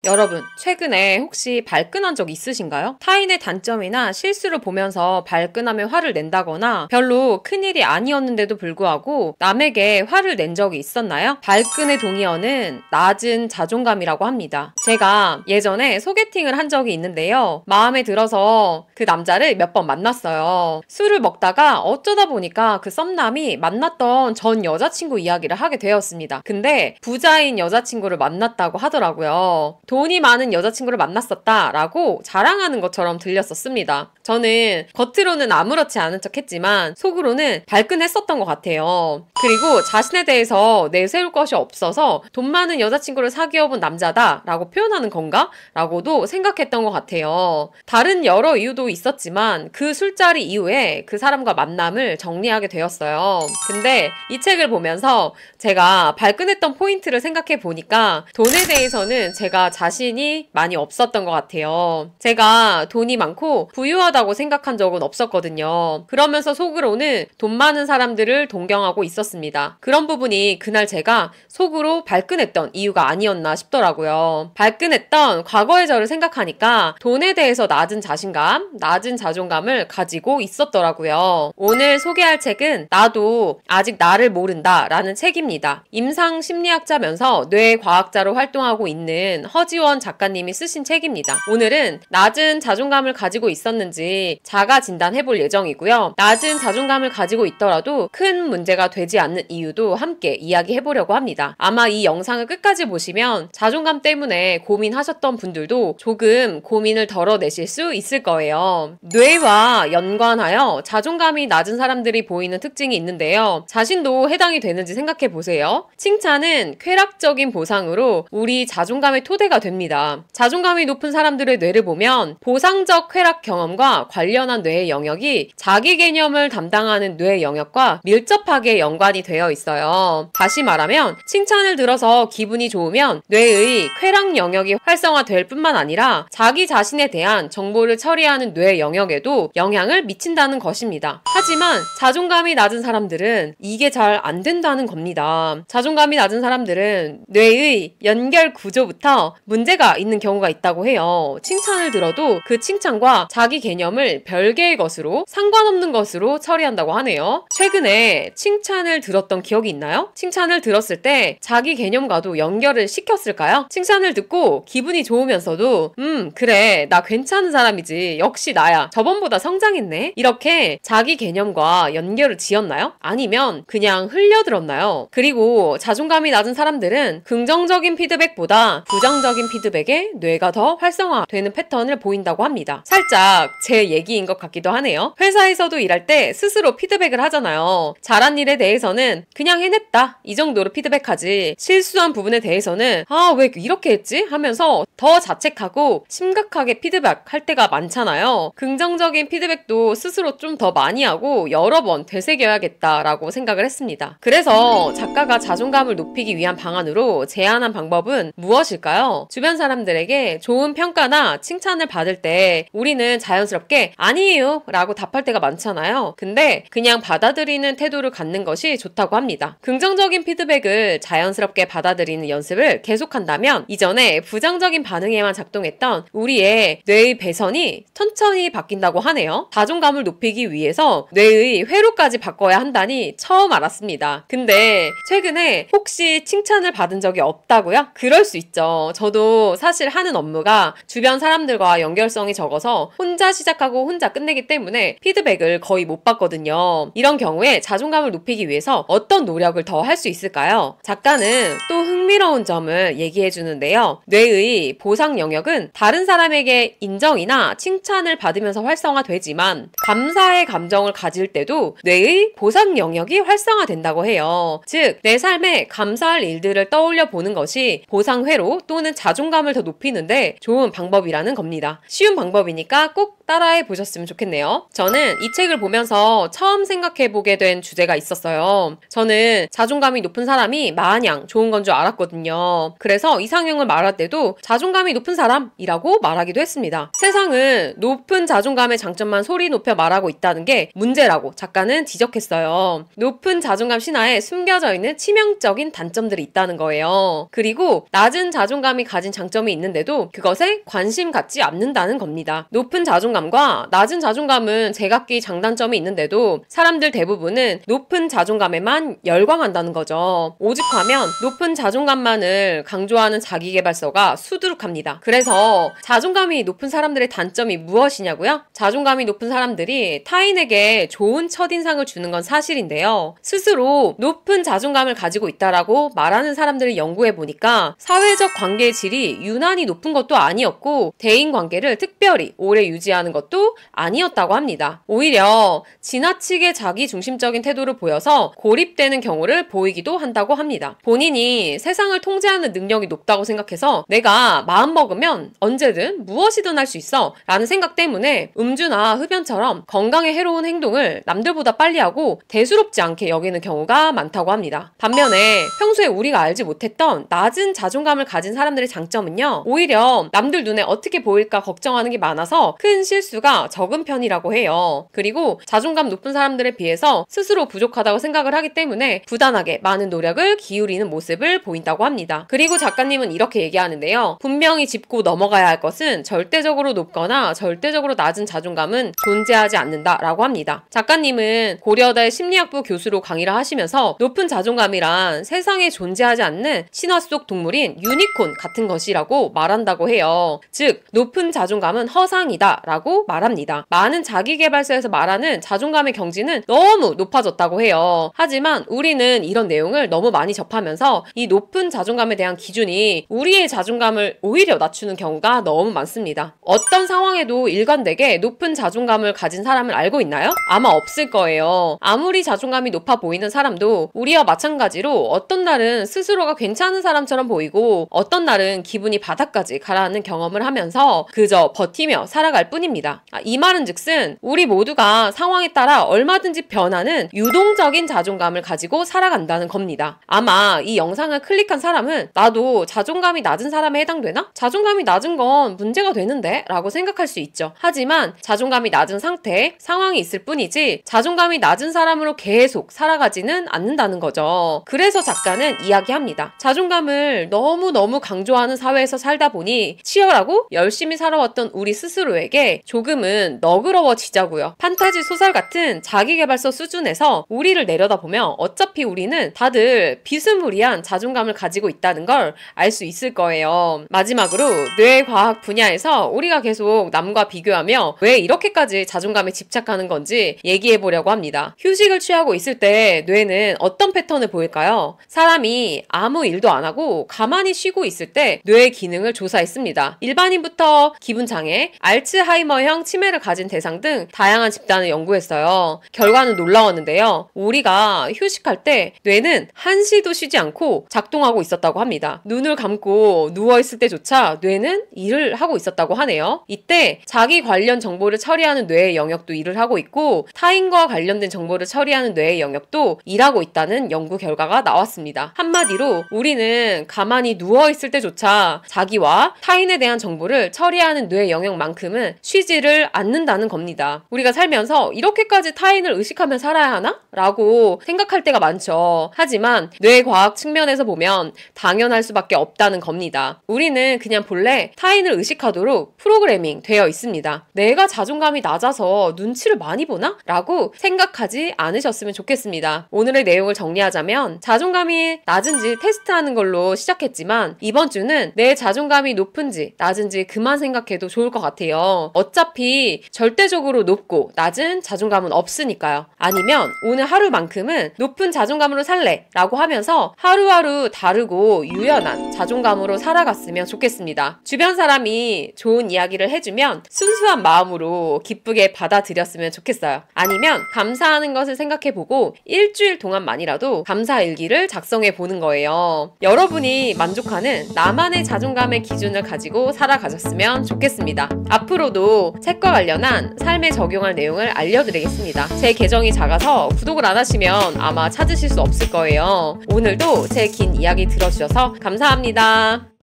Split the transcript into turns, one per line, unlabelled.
여러분, 최근에 혹시 발끈한 적 있으신가요? 타인의 단점이나 실수를 보면서 발끈하며 화를 낸다거나 별로 큰일이 아니었는데도 불구하고 남에게 화를 낸 적이 있었나요? 발끈의 동의어는 낮은 자존감이라고 합니다. 제가 예전에 소개팅을 한 적이 있는데요. 마음에 들어서 그 남자를 몇 번 만났어요. 술을 먹다가 어쩌다 보니까 그 썸남이 만났던 전 여자친구 이야기를 하게 되었습니다. 근데 부자인 여자친구를 만났다고 하더라고요. 돈이 많은 여자친구를 만났었다라고 자랑하는 것처럼 들렸었습니다. 저는 겉으로는 아무렇지 않은 척 했지만 속으로는 발끈했었던 것 같아요. 그리고 자신에 대해서 내세울 것이 없어서 돈 많은 여자친구를 사귀어본 남자다라고 표현하는 건가? 라고도 생각했던 것 같아요. 다른 여러 이유도 있었지만 그 술자리 이후에 그 사람과 만남을 정리하게 되었어요. 근데 이 책을 보면서 제가 발끈했던 포인트를 생각해 보니까 돈에 대해서는 제가 자신이 많이 없었던 것 같아요. 제가 돈이 많고 부유하다고 생각한 적은 없었거든요. 그러면서 속으로는 돈 많은 사람들을 동경하고 있었습니다. 그런 부분이 그날 제가 속으로 발끈했던 이유가 아니었나 싶더라고요. 발끈했던 과거의 저를 생각하니까 돈에 대해서 낮은 자신감, 낮은 자존감을 가지고 있었더라고요. 오늘 소개할 책은 나도 아직 나를 모른다 라는 책입니다. 임상심리학자면서 뇌과학자로 활동하고 있는 허지원 작가님이 쓰신 책입니다. 오늘은 낮은 자존감을 가지고 있었는지 자가 진단해볼 예정이고요. 낮은 자존감을 가지고 있더라도 큰 문제가 되지 않는 이유도 함께 이야기해보려고 합니다. 아마 이 영상을 끝까지 보시면 자존감 때문에 고민하셨던 분들도 조금 고민을 덜어내실 수 있을 거예요. 뇌와 연관하여 자존감이 낮은 사람들이 보이는 특징이 있는데요. 자신도 해당이 되는지 생각해보세요. 칭찬은 쾌락적인 보상으로 우리 자존감의 토대가 됩니다. 자존감이 높은 사람들의 뇌를 보면 보상적 쾌락 경험과 관련한 뇌의 영역이 자기 개념을 담당하는 뇌의 영역과 밀접하게 연관이 되어 있어요. 다시 말하면 칭찬을 들어서 기분이 좋으면 뇌의 쾌락 영역이 활성화될 뿐만 아니라 자기 자신에 대한 정보를 처리하는 뇌 영역에도 영향을 미친다는 것입니다. 하지만 자존감이 낮은 사람들은 이게 잘 안 된다는 겁니다. 자존감이 낮은 사람들은 뇌의 연결 구조부터 문제가 있는 경우가 있다고 해요. 칭찬을 들어도 그 칭찬과 자기 개념을 별개의 것으로 상관없는 것으로 처리한다고 하네요. 최근에 칭찬을 들었던 기억이 있나요? 칭찬을 들었을 때 자기 개념과도 연결을 시켰을까요? 칭찬을 듣고 기분이 좋으면서도 그래 나 괜찮은 사람이지 역시 나야 저번보다 성장했네 이렇게 자기 개념과 연결을 지었나요? 아니면 그냥 흘려들었나요? 그리고 자존감이 낮은 사람들은 긍정적인 피드백보다 부정적인 피드백에 뇌가 더 활성화되는 패턴을 보인다고 합니다. 살짝 제 얘기인 것 같기도 하네요. 회사에서도 일할 때 스스로 피드백을 하잖아요. 잘한 일에 대해서는 그냥 해냈다 이 정도로 피드백하지 실수한 부분에 대해서는 왜 이렇게 했지? 하면서 더 자책하고 심각하게 피드백할 때가 많잖아요. 긍정적인 피드백도 스스로 좀 더 많이 하고 여러 번 되새겨야겠다라고 생각을 했습니다. 그래서 작가가 자존감을 높이기 위한 방안으로 제안한 방법은 무엇일까요? 주변 사람들에게 좋은 평가나 칭찬을 받을 때 우리는 자연스럽게 아니에요 라고 답할 때가 많잖아요. 근데 그냥 받아들이는 태도를 갖는 것이 좋다고 합니다. 긍정적인 피드백을 자연스럽게 받아들이는 연습을 계속한다면 이전에 부정적인 반응에만 작동했던 우리의 뇌의 배선이 천천히 바뀐다고 하네요. 자존감을 높이기 위해서 뇌의 회로까지 바꿔야 한다니 처음 알았습니다. 근데 최근에 혹시 칭찬을 받은 적이 없다고요? 그럴 수 있죠. 저도 사실 하는 업무가 주변 사람들과 연결성이 적어서 혼자 시작하고 혼자 끝내기 때문에 피드백을 거의 못 받거든요. 이런 경우에 자존감을 높이기 위해서 어떤 노력을 더 할 수 있을까요? 작가는 또 흥미로운 점을 얘기해 주는데요. 뇌의 보상 영역은 다른 사람에게 인정이나 칭찬을 받으면서 활성화되지만 감사의 감정을 가질 때도 뇌의 보상 영역이 활성화된다고 해요. 즉, 내 삶에 감사할 일들을 떠올려 보는 것이 보상 회로 또는 자존감을 더 높이는데 좋은 방법이라는 겁니다. 쉬운 방법이니까 꼭 따라해 보셨으면 좋겠네요. 저는 이 책을 보면서 처음 생각해 보게 된 주제가 있었어요. 저는 자존감이 높은 사람이 마냥 좋은 건 줄 알았거든요. 그래서 이상형을 말할 때도 자존감이 높은 사람이라고 말하기도 했습니다. 세상은 높은 자존감의 장점만 소리 높여 말하고 있다는 게 문제라고 작가는 지적했어요. 높은 자존감 신화에 숨겨져 있는 치명적인 단점들이 있다는 거예요. 그리고 낮은 자존감이 가진 장점이 있는데도 그것에 관심 갖지 않는다는 겁니다. 높은 자존감과 낮은 자존감은 제각기 장단점이 있는데도 사람들 대부분은 높은 자존감에만 열광한다는 거죠. 오죽하면 높은 자존감만을 강조하는 자기계발서가 수두룩합니다. 그래서 자존감이 높은 사람들의 단점이 무엇이냐고요? 자존감이 높은 사람들이 타인에게 좋은 첫인상을 주는 건 사실인데요. 스스로 높은 자존감을 가지고 있다라고 말하는 사람들을 연구해보니까 사회적 관계의 질이 유난히 높은 것도 아니었고 대인관계를 특별히 오래 유지하는 것도 아니었다고 합니다. 오히려 지나치게 자기중심적인 태도를 보여서 고립되는 경우를 보이기도 한다고 합니다. 본인이 세상을 통제하는 능력이 높다고 생각해서 내가 마음먹으면 언제든 무엇이든 할 수 있어 라는 생각 때문에 음주나 흡연처럼 건강에 해로운 행동을 남들보다 빨리 하고 대수롭지 않게 여기는 경우가 많다고 합니다. 반면에 평소에 우리가 알지 못했던 낮은 자존감을 가진 사람들의 장점은요, 오히려 남들 눈에 어떻게 보일까 걱정하는 게 많아서 큰 실수가 적은 편이라고 해요. 그리고 자존감 높은 사람들에 비해서 스스로 부족하다고 생각을 하기 때문에 부단하게 많은 노력을 기울이는 모습을 보인다고 합니다. 그리고 작가님은 이렇게 얘기하는데요. 분명히 짚고 넘어가야 할 것은 절대적으로 높거나 절대적으로 낮은 자존감은 존재하지 않는다라고 합니다. 작가님은 고려대 심리학부 교수로 강의를 하시면서 높은 자존감이란 세상에 존재하지 않는 신화 속 동물인 유니콘 같은 것이라고 말한다고 해요. 즉 높은 자존감은 허상이다 라고 말합니다. 많은 자기계발서에서 말하는 자존감의 경지는 너무 높아졌다고 해요. 하지만 우리는 이런 내용을 너무 많이 접하면서 이 높은 자존감에 대한 기준이 우리의 자존감을 오히려 낮추는 경우가 너무 많습니다. 어떤 상황에도 일관되게 높은 자존감을 가진 사람을 알고 있나요? 아마 없을 거예요. 아무리 자존감이 높아 보이는 사람도 우리와 마찬가지로 어떤 날은 스스로가 괜찮은 사람처럼 보이고 어떤 날은 기분이 바닥까지 가라앉는 경험을 하면서 그저 버티며 살아갈 뿐입니다. 이 말은 즉슨 우리 모두가 상황에 따라 얼마든지 변하는 유동적인 자존감을 가지고 살아간다는 겁니다. 아마 이 영상을 클릭한 사람은 나도 자존감이 낮은 사람에 해당되나? 자존감이 낮은 건 문제가 되는데? 라고 생각할 수 있죠. 하지만 자존감이 낮은 상태, 상황이 있을 뿐이지 자존감이 낮은 사람으로 계속 살아가지는 않는다는 거죠. 그래서 작가는 이야기합니다. 자존감을 너무너무 강조하는 사회에서 살다 보니 치열하고 열심히 살아왔던 우리 스스로에게 조금은 너그러워지자고요. 판타지 소설 같은 자기계발서 수준에서 우리를 내려다보면 어차피 우리는 다들 비스무리한 자존감을 가지고 있다는 걸 알 수 있을 거예요. 마지막으로 뇌과학 분야에서 우리가 계속 남과 비교하며 왜 이렇게까지 자존감에 집착하는 건지 얘기해보려고 합니다. 휴식을 취하고 있을 때 뇌는 어떤 패턴을 보일까요? 사람이 아무 일도 안 하고 가만히 쉬고 있을 때 뇌의 기능을 조사했습니다. 일반인부터 기분장애, 알츠하이머형 치매를 가진 대상 등 다양한 집단을 연구했어요. 결과는 놀라웠는데요. 우리가 휴식할 때 뇌는 한시도 쉬지 않고 작동하고 있었다고 합니다. 눈을 감고 누워있을 때조차 뇌는 일을 하고 있었다고 하네요. 이때 자기 관련 정보를 처리하는 뇌의 영역도 일을 하고 있고 타인과 관련된 정보를 처리하는 뇌의 영역도 일하고 있다는 연구 결과가 나왔습니다. 한마디로 우리는 가만히 누워있을 때조차 자기와 타인에 대한 정보를 처리하는 뇌의 영역만큼은 쉬지를 않는다는 겁니다. 우리가 살면서 이렇게까지 타인을 의식하며 살아야 하나? 라고 생각할 때가 많죠. 하지만 뇌과학 측면에서 보면 당연할 수밖에 없다는 겁니다. 우리는 그냥 본래 타인을 의식하도록 프로그래밍 되어 있습니다. 내가 자존감이 낮아서 눈치를 많이 보나? 라고 생각하지 않으셨으면 좋겠습니다. 오늘의 내용을 정리하자면 자존감이 낮은지 테스트하는 걸로 시작했지만 이번 주는 내 자존감이 높은지 낮은지 그만 생각해도 좋을 것 같아요. 어차피 절대적으로 높고 낮은 자존감은 없으니까요. 아니면 오늘 하루만큼은 높은 자존감으로 살래 라고 하면서 하루하루 다르고 유연한 자존감으로 살아갔으면 좋겠습니다. 주변 사람이 좋은 이야기를 해주면 순수한 마음으로 기쁘게 받아들였으면 좋겠어요. 아니면 감사하는 것을 생각해보고 일주일 동안만이라도 감사일기를 작성해보는 거예요. 여러분이 만족하는 나만의 자존감의 기준을 가지고 살아가셨으면 좋겠습니다. 앞으로도 오늘도 책과 관련한 삶에 적용할 내용을 알려드리겠습니다. 제 계정이 작아서 구독을 안 하시면 아마 찾으실 수 없을 거예요. 오늘도 제 긴 이야기 들어주셔서 감사합니다.